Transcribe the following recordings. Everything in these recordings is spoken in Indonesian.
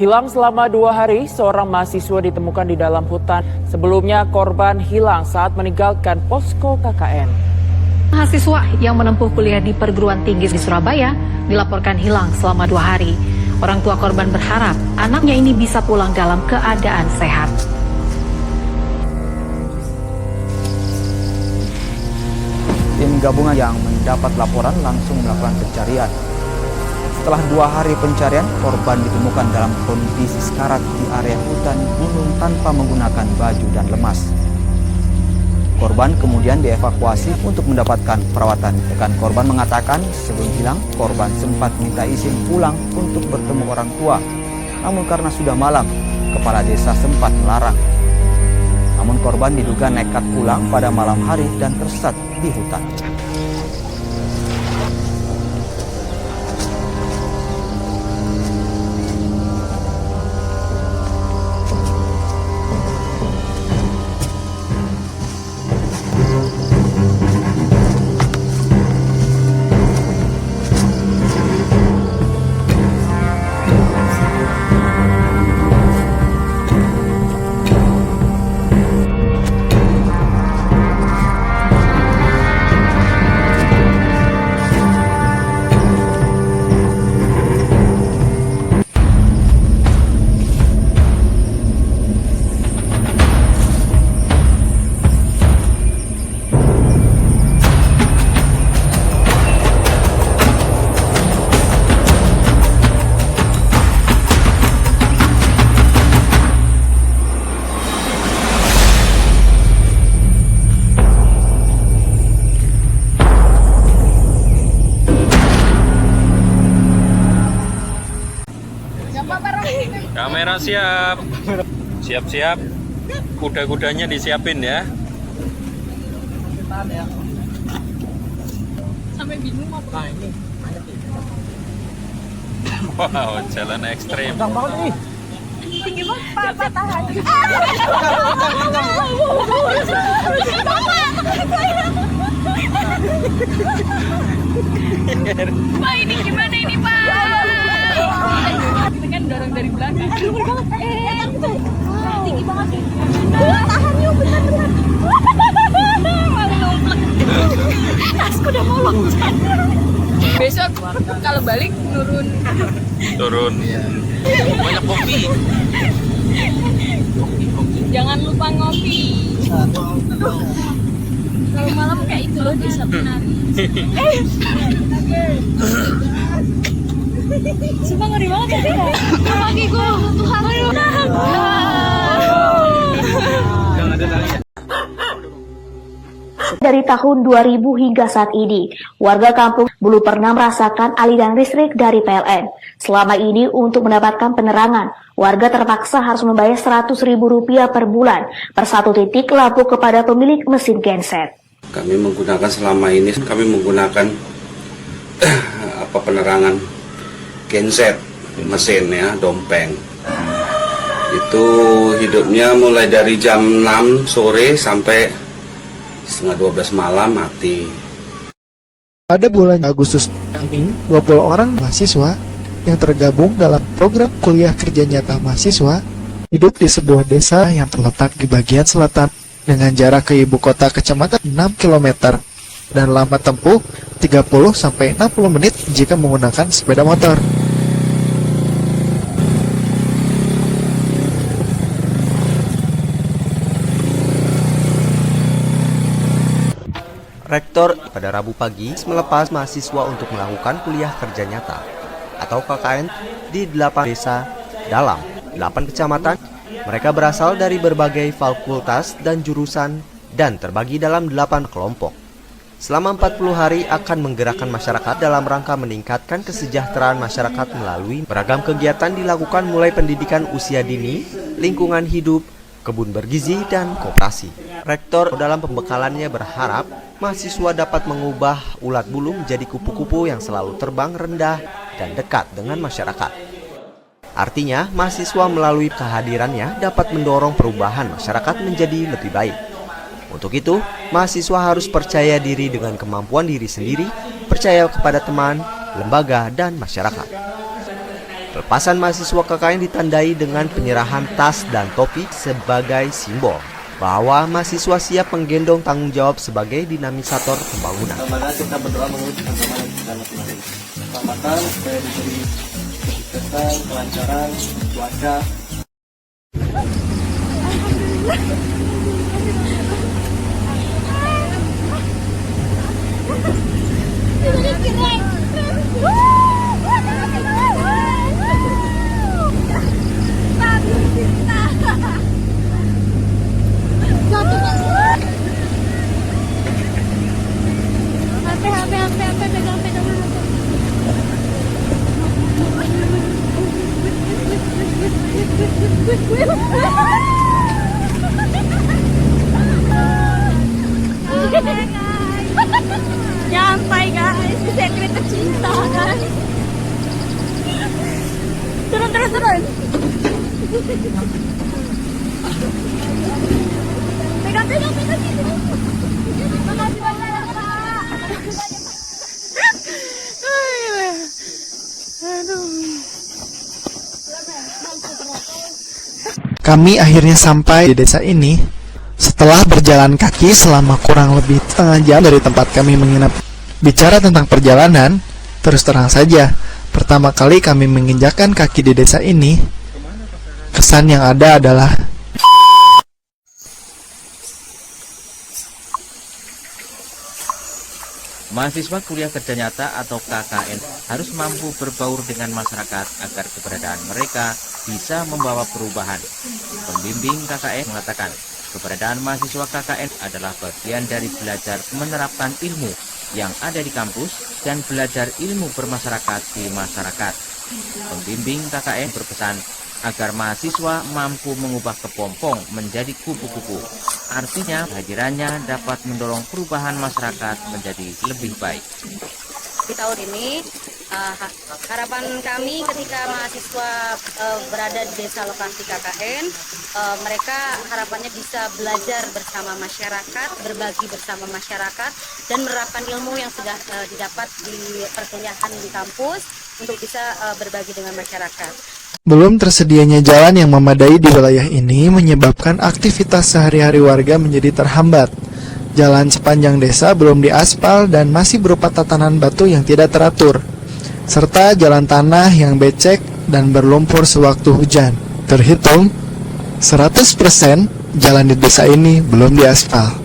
Hilang selama 2 hari, seorang mahasiswa ditemukan di dalam hutan. Sebelumnya korban hilang saat meninggalkan posko KKN. Mahasiswa yang menempuh kuliah di perguruan tinggi di Surabaya dilaporkan hilang selama 2 hari. Orang tua korban berharap anaknya ini bisa pulang dalam keadaan sehat. Tim gabungan yang mendapat laporan langsung melakukan pencarian. Setelah 2 hari pencarian, korban ditemukan dalam kondisi sekarat di area hutan gunung tanpa menggunakan baju dan lemas. Korban kemudian dievakuasi untuk mendapatkan perawatan. Rekan korban mengatakan sebelum hilang, korban sempat minta izin pulang untuk bertemu orang tua. Namun karena sudah malam, kepala desa sempat melarang. Namun korban diduga nekat pulang pada malam hari dan tersesat di hutan. Kamera siap. Siap-siap. Kuda-kudanya disiapin ya. Sampai bingung apa? Nah, ini. Wow, jalan ekstrim. Gampang banget nih. Tinggi banget, Pak, tahan. Pak, ini gimana ini, Pak? Kita kan dorong dari belakang. Tinggi banget. Tahan yuk, benar-benar. Malu lomplek. Tasku udah mau loncat. Besok kalau balik turun. Banyak kopi. Jangan lupa ngopi. Kalau malam kayak itu loh bisa menari. Sumpah ngeri banget ya sih. Kakiku Tuhan. Jangan ada lagi. Dari tahun 2000 hingga saat ini, warga kampung belum pernah merasakan aliran listrik dari PLN. Selama ini untuk mendapatkan penerangan, warga terpaksa harus membayar Rp100.000 per bulan per satu titik lampu kepada pemilik mesin genset. Kami menggunakan selama ini penerangan genset mesin ya, dompeng. Itu hidupnya mulai dari jam 6 sore sampai setengah 12 malam mati. Pada bulan Agustus ini, 20 orang mahasiswa yang tergabung dalam program kuliah kerja nyata mahasiswa hidup di sebuah desa yang terletak di bagian selatan dengan jarak ke ibu kota kecamatan 6 km dan lama tempuh 30-60 menit jika menggunakan sepeda motor. Rektor pada Rabu pagi melepas mahasiswa untuk melakukan kuliah kerja nyata atau KKN di 8 desa dalam 8 kecamatan. Mereka berasal dari berbagai fakultas dan jurusan dan terbagi dalam 8 kelompok. Selama 40 hari akan menggerakkan masyarakat dalam rangka meningkatkan kesejahteraan masyarakat melalui beragam kegiatan dilakukan mulai pendidikan usia dini, lingkungan hidup, kebun bergizi, dan koperasi. Rektor dalam pembekalannya berharap mahasiswa dapat mengubah ulat bulu menjadi kupu-kupu yang selalu terbang rendah dan dekat dengan masyarakat. Artinya, mahasiswa melalui kehadirannya dapat mendorong perubahan masyarakat menjadi lebih baik. Untuk itu, mahasiswa harus percaya diri dengan kemampuan diri sendiri, percaya kepada teman, lembaga, dan masyarakat. Pelepasan mahasiswa KKN ditandai dengan penyerahan tas dan topi sebagai simbol bahwa mahasiswa siap menggendong tanggung jawab sebagai dinamisator pembangunan. Kita berdoa menguji bagaimana kita masing-masing. Keselamatan supaya diberi kesuksesan, kelancaran, cuaca. Nyampai guys, secret tercinta guys. Turun. Pegang. Makasih banyak Kak. Kami akhirnya sampai di desa ini setelah berjalan kaki selama kurang lebih setengah jam dari tempat kami menginap. Bicara tentang perjalanan, terus terang saja, pertama kali kami menginjakkan kaki di desa ini, kesan yang ada adalah mahasiswa kuliah kerja nyata atau KKN harus mampu berbaur dengan masyarakat agar keberadaan mereka bisa membawa perubahan. Pembimbing KKN mengatakan, keberadaan mahasiswa KKN adalah bagian dari belajar menerapkan ilmu yang ada di kampus dan belajar ilmu bermasyarakat di masyarakat. Pembimbing KKN berpesan agar mahasiswa mampu mengubah kepompong menjadi kupu-kupu. Artinya, kehadirannya dapat mendorong perubahan masyarakat menjadi lebih baik. Di tahun ini, harapan kami ketika mahasiswa berada di desa lokasi KKN, mereka harapannya bisa belajar bersama masyarakat, berbagi bersama masyarakat, dan menerapkan ilmu yang sudah didapat di perkuliahan di kampus untuk bisa berbagi dengan masyarakat. belum tersedianya jalan yang memadai di wilayah ini menyebabkan aktivitas sehari-hari warga menjadi terhambat. Jalan sepanjang desa belum diaspal dan masih berupa tatanan batu yang tidak teratur, serta jalan tanah yang becek dan berlumpur sewaktu hujan. Terhitung 100% jalan di desa ini belum diaspal.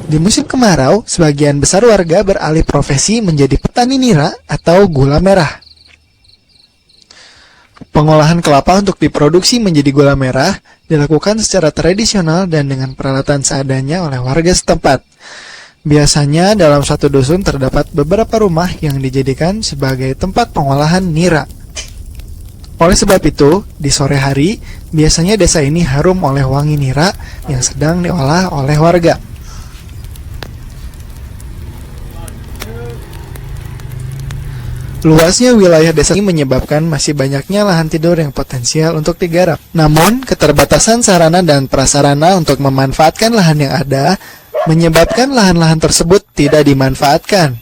Di musim kemarau, sebagian besar warga beralih profesi menjadi petani nira atau gula merah. Pengolahan kelapa untuk diproduksi menjadi gula merah dilakukan secara tradisional dan dengan peralatan seadanya oleh warga setempat. Biasanya dalam satu dusun terdapat beberapa rumah yang dijadikan sebagai tempat pengolahan nira. Oleh sebab itu, di sore hari, biasanya desa ini harum oleh wangi nira yang sedang diolah oleh warga. Luasnya wilayah desa ini menyebabkan masih banyaknya lahan tidur yang potensial untuk digarap. Namun, keterbatasan sarana dan prasarana untuk memanfaatkan lahan yang ada menyebabkan lahan-lahan tersebut tidak dimanfaatkan.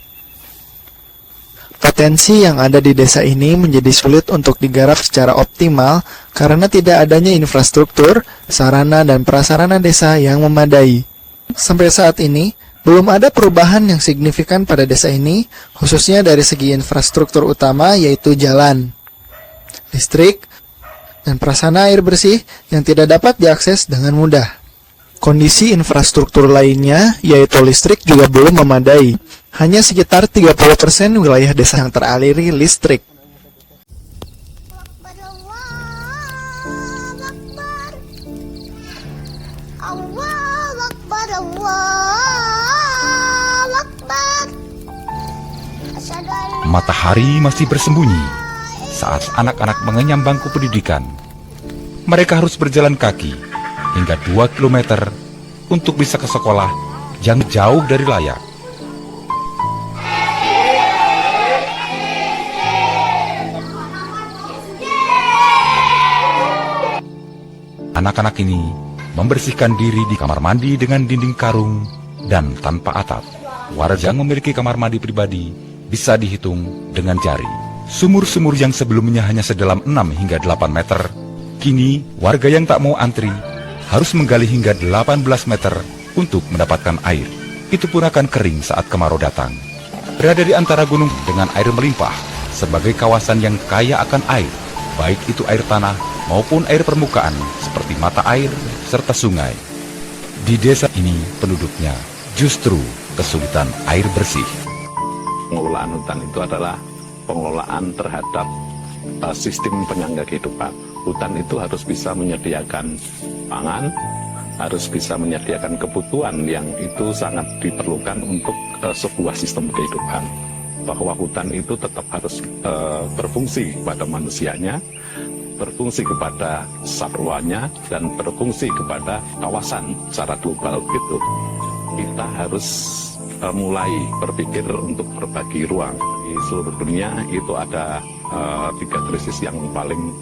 Potensi yang ada di desa ini menjadi sulit untuk digarap secara optimal karena tidak adanya infrastruktur, sarana, dan prasarana desa yang memadai. Sampai saat ini, belum ada perubahan yang signifikan pada desa ini, khususnya dari segi infrastruktur utama yaitu jalan, listrik, dan prasarana air bersih yang tidak dapat diakses dengan mudah. Kondisi infrastruktur lainnya, yaitu listrik juga belum memadai. Hanya sekitar 30% wilayah desa yang teraliri listrik. Matahari masih bersembunyi saat anak-anak mengenyam bangku pendidikan. Mereka harus berjalan kaki hingga 2 km untuk bisa ke sekolah yang jauh dari layak. Anak-anak ini membersihkan diri di kamar mandi dengan dinding karung dan tanpa atap. Warga yang memiliki kamar mandi pribadi bisa dihitung dengan jari. Sumur-sumur yang sebelumnya hanya sedalam 6 hingga 8 meter, kini warga yang tak mau antri harus menggali hingga 18 meter untuk mendapatkan air. Itu pun akan kering saat kemarau datang. Berada di antara gunung dengan air melimpah, sebagai kawasan yang kaya akan air, baik itu air tanah maupun air permukaan seperti mata air serta sungai. Di desa ini penduduknya justru kesulitan air bersih. Pengelolaan hutan itu adalah pengelolaan terhadap sistem penyangga kehidupan. Hutan itu harus bisa menyediakan pangan, harus bisa menyediakan kebutuhan yang itu sangat diperlukan untuk sebuah sistem kehidupan. Bahwa hutan itu tetap harus berfungsi kepada manusianya, berfungsi kepada satwanya, dan berfungsi kepada kawasan secara global gitu. Kita harus mulai berpikir untuk berbagi ruang. Di seluruh dunia itu ada 3 krisis yang paling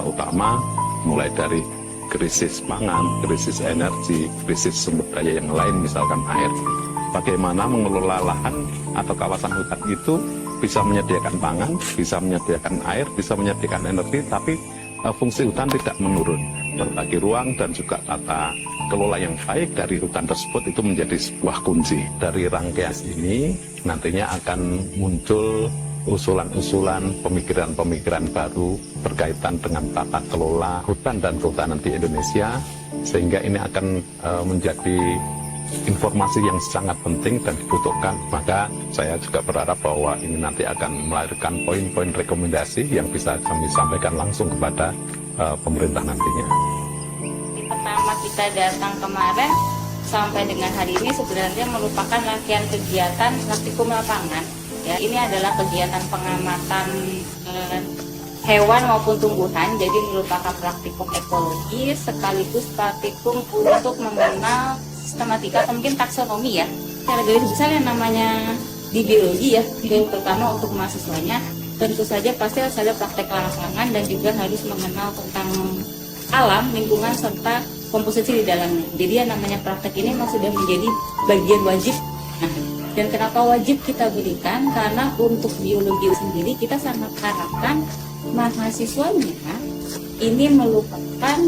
utama, mulai dari krisis pangan, krisis energi, krisis sumber daya yang lain, misalkan air. Bagaimana mengelola lahan atau kawasan hutan itu bisa menyediakan pangan, bisa menyediakan air, bisa menyediakan energi, tapi fungsi hutan tidak menurun. Berbagi ruang dan juga tata kelola yang baik dari hutan tersebut itu menjadi sebuah kunci. Dari rangkaian ini nantinya akan muncul usulan-usulan, pemikiran-pemikiran baru berkaitan dengan tata kelola hutan dan kehutanan di Indonesia, sehingga ini akan menjadi informasi yang sangat penting dan dibutuhkan. Maka saya juga berharap bahwa ini nanti akan melahirkan poin-poin rekomendasi yang bisa kami sampaikan langsung kepada pemerintah nantinya. Pertama kita datang kemarin sampai dengan hari ini sebenarnya merupakan rangkaian kegiatan praktikum lapangan. Ya, ini adalah kegiatan pengamatan hewan maupun tumbuhan, jadi merupakan praktikum ekologi sekaligus praktikum untuk mengenal sistematika atau mungkin taksonomi ya. Secara garis besar yang namanya di biologi ya, terutama untuk mahasiswanya, tentu saja pasti harus ada praktek lapangan dan juga harus mengenal tentang alam, lingkungan, serta komposisi di dalamnya. Jadi yang namanya praktek ini memang sudah menjadi bagian wajib. Nah, dan kenapa wajib kita berikan? Karena untuk biologi sendiri kita sangat harapkan mahasiswanya ini merupakan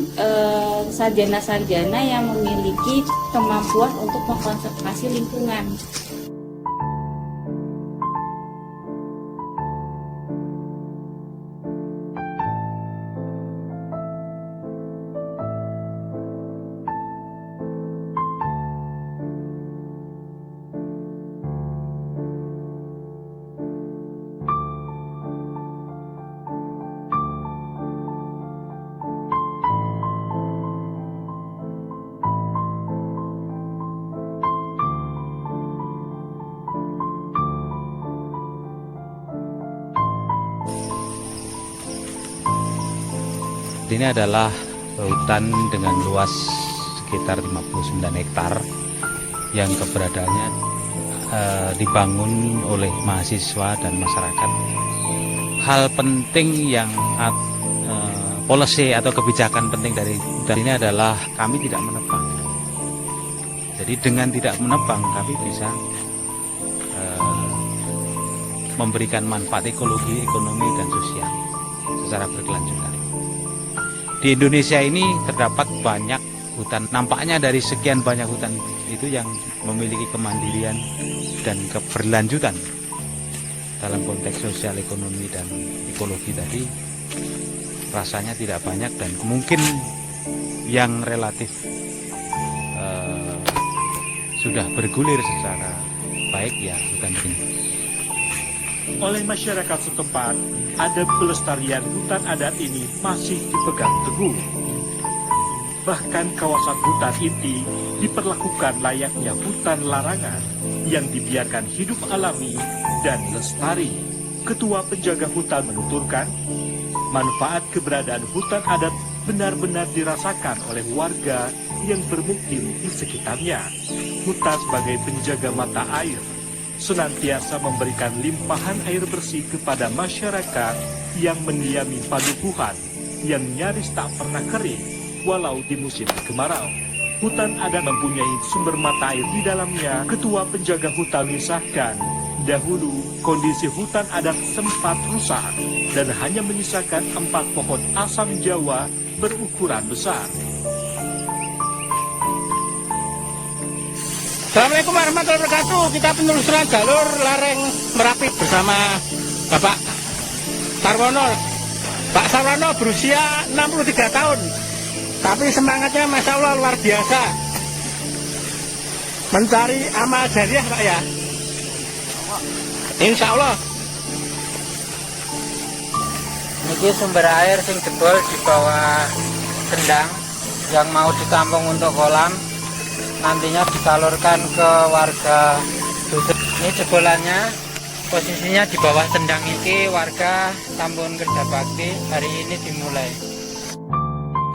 sarjana-sarjana yang memiliki kemampuan untuk mengkonservasi lingkungan. Ini adalah hutan dengan luas sekitar 59 hektar yang keberadaannya dibangun oleh mahasiswa dan masyarakat. Hal penting yang policy atau kebijakan penting dari hutan ini adalah kami tidak menebang. Jadi dengan tidak menebang kami bisa memberikan manfaat ekologi, ekonomi, dan sosial secara berkelanjutan. Di Indonesia ini terdapat banyak hutan. Nampaknya dari sekian banyak hutan itu yang memiliki kemandirian dan keberlanjutan dalam konteks sosial, ekonomi, dan ekologi tadi rasanya tidak banyak, dan mungkin yang relatif sudah bergulir secara baik ya hutan ini. Oleh masyarakat setempat, adat pelestarian hutan adat ini masih dipegang teguh. Bahkan kawasan hutan inti diperlakukan layaknya hutan larangan yang dibiarkan hidup alami dan lestari. Ketua penjaga hutan menuturkan, manfaat keberadaan hutan adat benar-benar dirasakan oleh warga yang bermukim di sekitarnya. Hutan sebagai penjaga mata air senantiasa memberikan limpahan air bersih kepada masyarakat yang mendiami padukuhan yang nyaris tak pernah kering walau di musim kemarau. Hutan adat mempunyai sumber mata air di dalamnya. Ketua penjaga hutan mengisahkan Dahulu, kondisi hutan adat sempat rusak dan hanya menyisakan 4 pohon asam Jawa berukuran besar. Assalamualaikum warahmatullahi wabarakatuh. Kita penelusuran jalur lereng Merapi bersama Bapak Sarwono. Pak Sarwono berusia 63 tahun, tapi semangatnya Masya Allah luar biasa. Mencari amal jariah Pak ya. Insya Allah. Ini sumber air sing jebol di bawah Sendang yang mau ditampung untuk kolam, nantinya disalurkan ke warga dusun. Ini jebolannya, posisinya di bawah Sendang ini warga Tambun Kerja Bakti hari ini dimulai.